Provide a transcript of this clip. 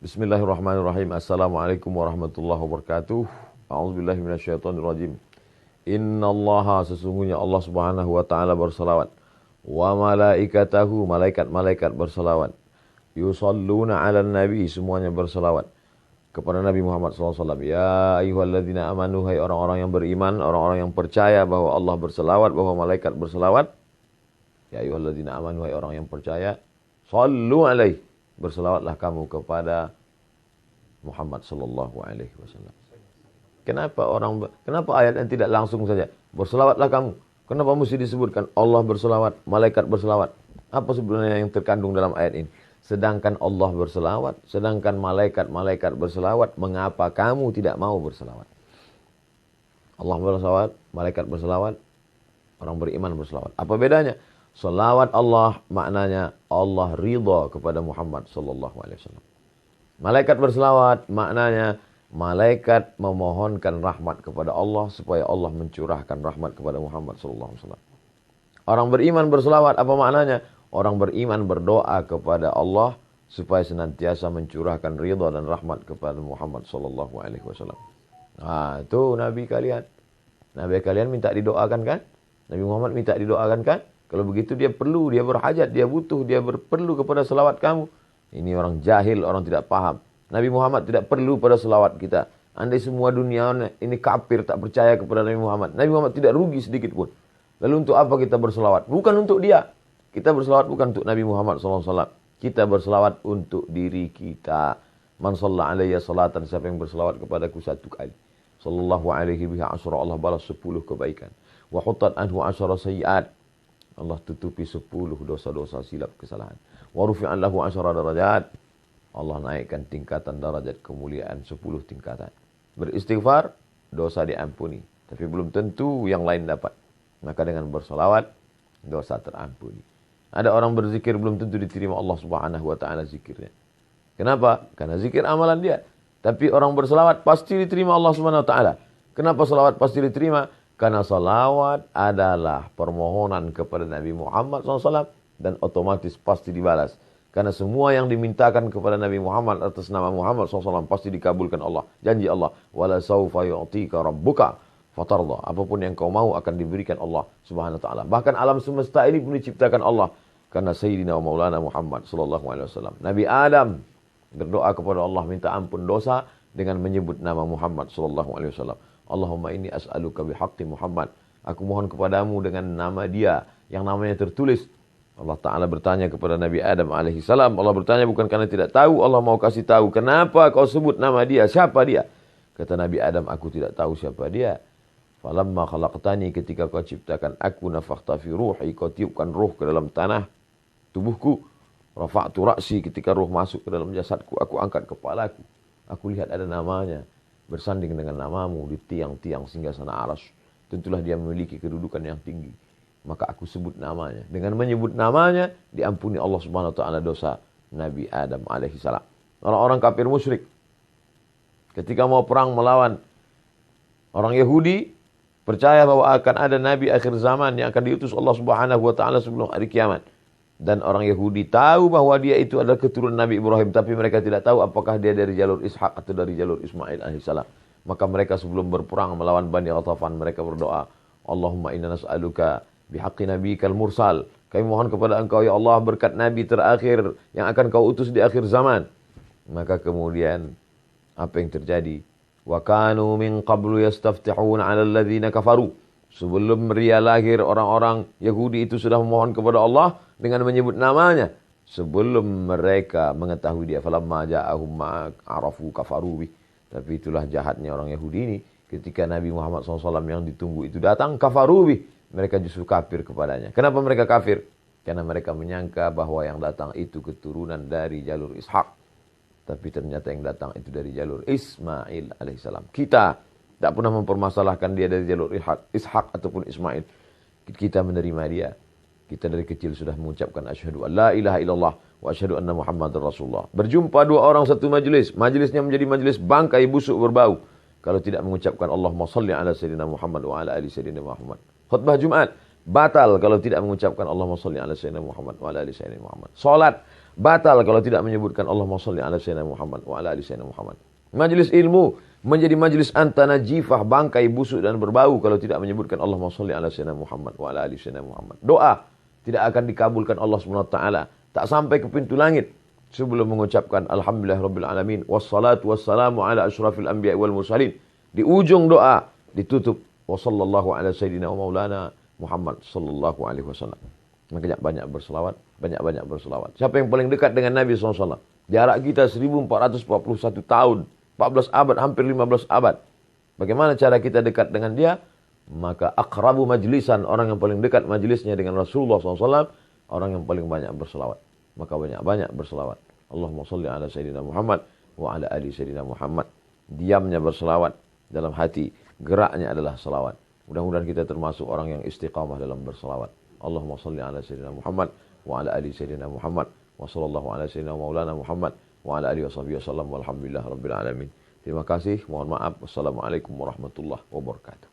Bismillahirrahmanirrahim. Assalamualaikum warahmatullahi wabarakatuh. A'udzubillahi minasyaitonirrajim. Innallaha, sesungguhnya Allah Subhanahu wa taala berselawat. Wa malaikatahu, malaikat-malaikat berselawat. Yusalluna 'alan nabi, semuanya berselawat kepada Nabi Muhammad SAW. Ya ayyuhalladzina amanu, hai orang-orang yang beriman, orang-orang yang percaya bahwa Allah berselawat, bahwa malaikat berselawat. Ya ayyuhalladzina amanu, hai orang yang percaya, sallu alaihi, berselawatlah kamu kepada Muhammad sallallahu alaihi wasallam. Kenapa ayat yang tidak langsung saja berselawatlah kamu? Kenapa mesti disebutkan Allah berselawat, malaikat berselawat? Apa sebenarnya yang terkandung dalam ayat ini? Sedangkan Allah berselawat, sedangkan malaikat-malaikat berselawat, mengapa kamu tidak mau berselawat? Allah berselawat, malaikat berselawat, orang beriman berselawat. Apa bedanya? Selawat Allah maknanya Allah ridha kepada Muhammad sallallahu alaihi wasallam. Malaikat berselawat maknanya malaikat memohonkan rahmat kepada Allah supaya Allah mencurahkan rahmat kepada Muhammad sallallahu alaihi wasallam. Orang beriman berselawat apa maknanya? Orang beriman berdoa kepada Allah supaya senantiasa mencurahkan ridha dan rahmat kepada Muhammad sallallahu alaihi wasallam. Nah, itu nabi kalian. Nabi kalian minta didoakan kan? Nabi Muhammad minta didoakan kan? Kalau begitu dia perlu, dia berhajat, dia butuh, dia perlu kepada selawat kamu. Ini orang jahil, orang tidak paham. Nabi Muhammad tidak perlu pada selawat kita. Andai semua dunia ini kafir, tak percaya kepada Nabi Muhammad, Nabi Muhammad tidak rugi sedikit pun. Lalu untuk apa kita berselawat? Bukan untuk dia. Kita berselawat bukan untuk Nabi Muhammad SAW. Kita berselawat untuk diri kita. Man shalla alayya salatan, siapa yang berselawat kepadaku satu kali, sallallahu alaihi biha asyara, Allah balas 10 kebaikan. Wa hutat anhu asyara sayyiat, Allah tutupi 10 dosa-dosa silap kesalahan. Wa rufi'an lahu asyara darajat, Allah naikkan tingkatan darajat kemuliaan 10 tingkatan. Beristighfar, dosa diampuni. Tapi belum tentu yang lain dapat. Maka dengan bersolawat, dosa terampuni. Ada orang berzikir belum tentu diterima Allah Subhanahu wa taala zikirnya. Kenapa? Karena zikir amalan dia. Tapi orang berselawat pasti diterima Allah Subhanahu wa taala. Kenapa selawat pasti diterima? Karena salawat adalah permohonan kepada Nabi Muhammad SAW dan otomatis pasti dibalas. Karena semua yang dimintakan kepada Nabi Muhammad atas nama Muhammad SAW pasti dikabulkan Allah. Janji Allah, wala saufa yu'tika rabbuka fatarda. Apapun yang kau mau akan diberikan Allah Subhanahu wa taala. Bahkan alam semesta ini pun diciptakan Allah karena Sayyidina wa Maulana Muhammad sallallahu alaihi wasallam. Nabi Adam berdoa kepada Allah minta ampun dosa dengan menyebut nama Muhammad sallallahu alaihi wasallam. Allahumma inni as'aluka bihaqqi Muhammad. Aku mohon kepadamu dengan nama dia yang namanya tertulis. Allah Ta'ala bertanya kepada Nabi Adam alaihi salam. Allah bertanya bukan karena tidak tahu. Allah mau kasih tahu. Kenapa kau sebut nama dia? Siapa dia? Kata Nabi Adam, aku tidak tahu siapa dia. Falamma khalaqtani, ketika kau ciptakan aku, nafakhta fi ruhi, kau tiupkan ruh ke dalam tanah tubuhku. Rafa'tu ra'si, ketika ruh masuk ke dalam jasadku, aku angkat kepalaku. Aku lihat ada namanya bersanding dengan namamu di tiang-tiang singgasana arsy. Tentulah dia memiliki kedudukan yang tinggi. Maka aku sebut namanya. Dengan menyebut namanya, diampuni Allah Subhanahu wa taala dosa Nabi Adam alaihi salam. Orang-orang kafir musyrik ketika mau perang melawan orang Yahudi, percaya bahwa akan ada nabi akhir zaman yang akan diutus Allah Subhanahu wa taala sebelum hari kiamat. Dan orang Yahudi tahu bahwa dia itu adalah keturunan Nabi Ibrahim, tapi mereka tidak tahu apakah dia dari jalur Ishak atau dari jalur Ismail alaihissalam. Maka mereka sebelum berperang melawan Bani Ghatafan, mereka berdoa, Allahumma inna nas'aluka bihaqqi nabiyikal mursal. Kami mohon kepada engkau ya Allah berkat nabi terakhir yang akan kau utus di akhir zaman. Maka kemudian apa yang terjadi? Wa kanu min qablu yastaftihuna 'ala alladhina kafaru. Sebelum dia lahir, orang-orang Yahudi itu sudah memohon kepada Allah dengan menyebut namanya. Sebelum mereka mengetahui dia. Falamma ja'ahum ma'arafu kafaru bih. Tapi itulah jahatnya orang Yahudi ini. Ketika Nabi Muhammad SAW yang ditunggu itu datang, kafaru bih. Mereka justru kafir kepadanya. Kenapa mereka kafir? Karena mereka menyangka bahwa yang datang itu keturunan dari jalur Ishak. Tapi ternyata yang datang itu dari jalur Ismail alaihissalam. Kita tidak pernah mempermasalahkan dia dari jalur Ishak ataupun Ismail. Kita menerima dia. Kita dari kecil sudah mengucapkan asyhadu an la ilaha illallah wa asyhadu anna Muhammadar Rasulullah. Berjumpa dua orang satu majlis. Majlisnya menjadi majlis bangkai busuk berbau. Kalau tidak mengucapkan Allahumma salli ala sayyidina Muhammad wa ala ali sayyidina Muhammad. Khutbah Jumat batal kalau tidak mengucapkan Allahumma salli ala sayyidina Muhammad wa ala ali sayyidina Muhammad. Salat batal kalau tidak menyebutkan Allahumma shalli ala sayyidina Muhammad wa ala ali sayyidina Muhammad. Majelis ilmu menjadi majelis antanajifah, bangkai busuk dan berbau kalau tidak menyebutkan Allahumma shalli ala sayyidina Muhammad wa ala ali sayyidina Muhammad. Doa tidak akan dikabulkan Allah Subhanahu wa taala, tak sampai ke pintu langit sebelum mengucapkan alhamdulillahirabbil alamin wassalatu wassalamu ala asyrafil anbiya'i wal mursalin. Di ujung doa ditutup wa sallallahu ala sayyidina wa maulana Muhammad sallallahu alaihi wasallam. Makanya banyak berselawat, banyak-banyak berselawat. Siapa yang paling dekat dengan Nabi SAW? Jarak kita 1441 tahun, 14 abad, hampir 15 abad. Bagaimana cara kita dekat dengan dia? Maka akrabu majlisan, orang yang paling dekat majlisnya dengan Rasulullah SAW, orang yang paling banyak berselawat. Maka banyak-banyak berselawat. Allahumma salli ala sayyidina Muhammad wa ala ali sayyidina Muhammad. Diamnya berselawat, dalam hati geraknya adalah selawat. Mudah-mudahan kita termasuk orang yang istiqamah dalam berselawat. Allahumma salli ala sayyidina Muhammad wa ala ali sayyidina Muhammad wa sallallahu ala sayyidina maulana Muhammad wa ala alihi washabihi wasallam walhamdulillah rabbil alamin. Terima kasih, mohon maaf. Wassalamualaikum warahmatullahi wabarakatuh.